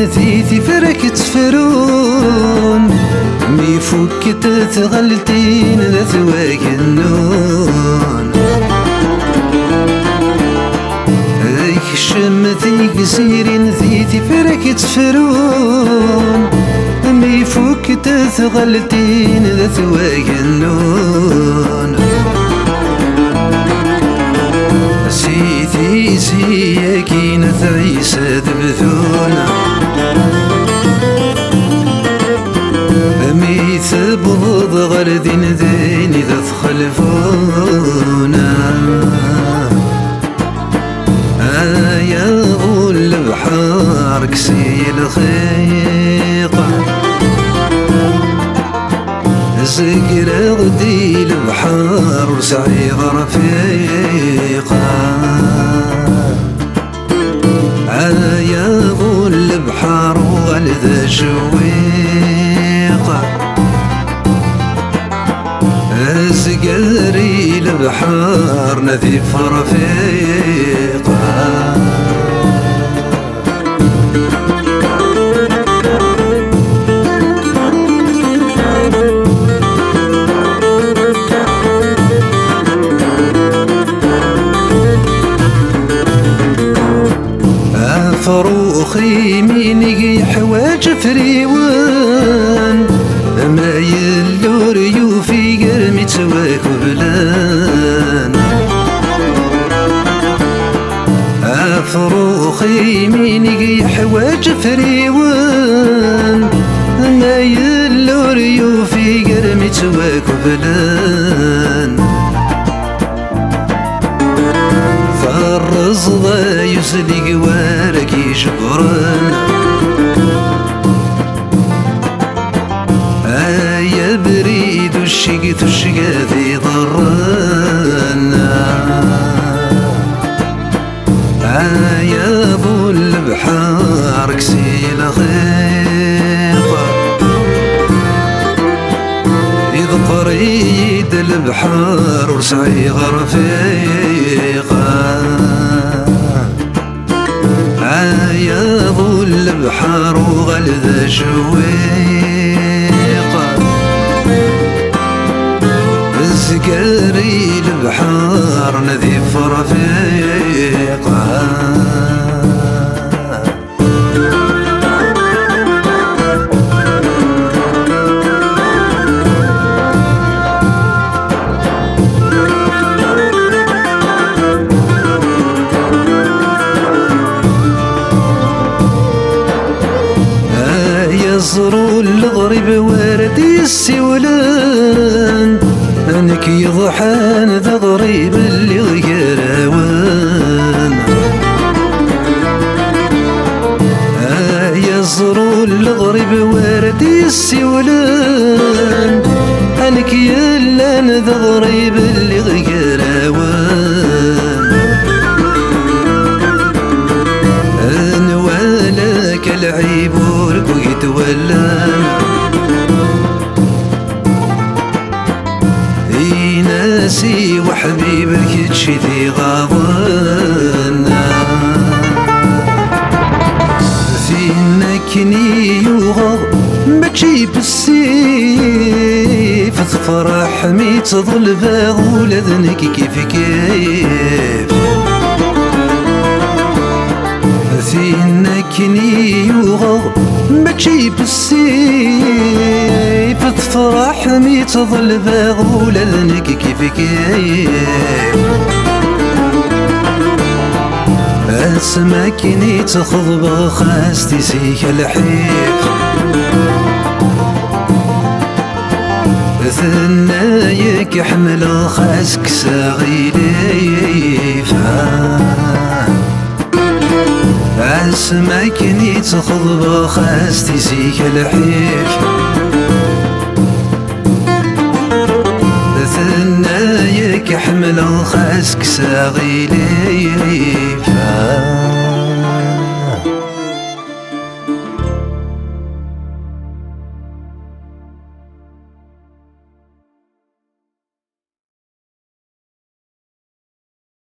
نثيثي فرك تفرون مي فكت تغلتين ذا ثواك النون ذيك الشمثيك سيري نثيثي فرك تفرون مي فكت تغلتين ذا ثواك النون سيدي سياكي نثعيسى تبثونا أمي ثبض غردين ذين إذا تخلفونا يا غول البحار كسي الخيقة زقر غدي البحار وسعي غرفيقة يا غول البحار وغلذ شويقة زقري البحار نذيف رفيقة فروخي ميني حواج فريوان ما يلور يوفي قرمي تواك بلان فروخي ميني حواج فريوان ما يلور يوفي قرمي تواك بلان فالرزضة يسلق وارك يجبرنا يا بريد الشق تشقى في ضرنا يا ابو البحار كسيل خيطة إذ قريد البحار ورسعي غرفيقة يا ابو البحار وغلذ شويقة زقاري البحار نذيف رفيقة يزرو الغريب واردي السولان انك يضحان ذا غريب اللي غيراوان يزرو الغريب واردي السولان انك يلان ذا غريب اللي غيراوان نوالك العيب ورقويت ولان ناسي وحبيبك تشذي غاضنا فينكني يغض بكشي بالسيف تفرح ميت تظل باغ ولذنك كيف كيف فينكني يغض بكشي بالسيف تفرح مي تظل باغ ولذنك كيف كيف اسماكني تخضب خاس تسيك الحيف ثنايك حمل خاسك ساغي ليفا اسماكني تخضب خاس تسيك الحيف ثنايك حمل خاسك ساغي ليفا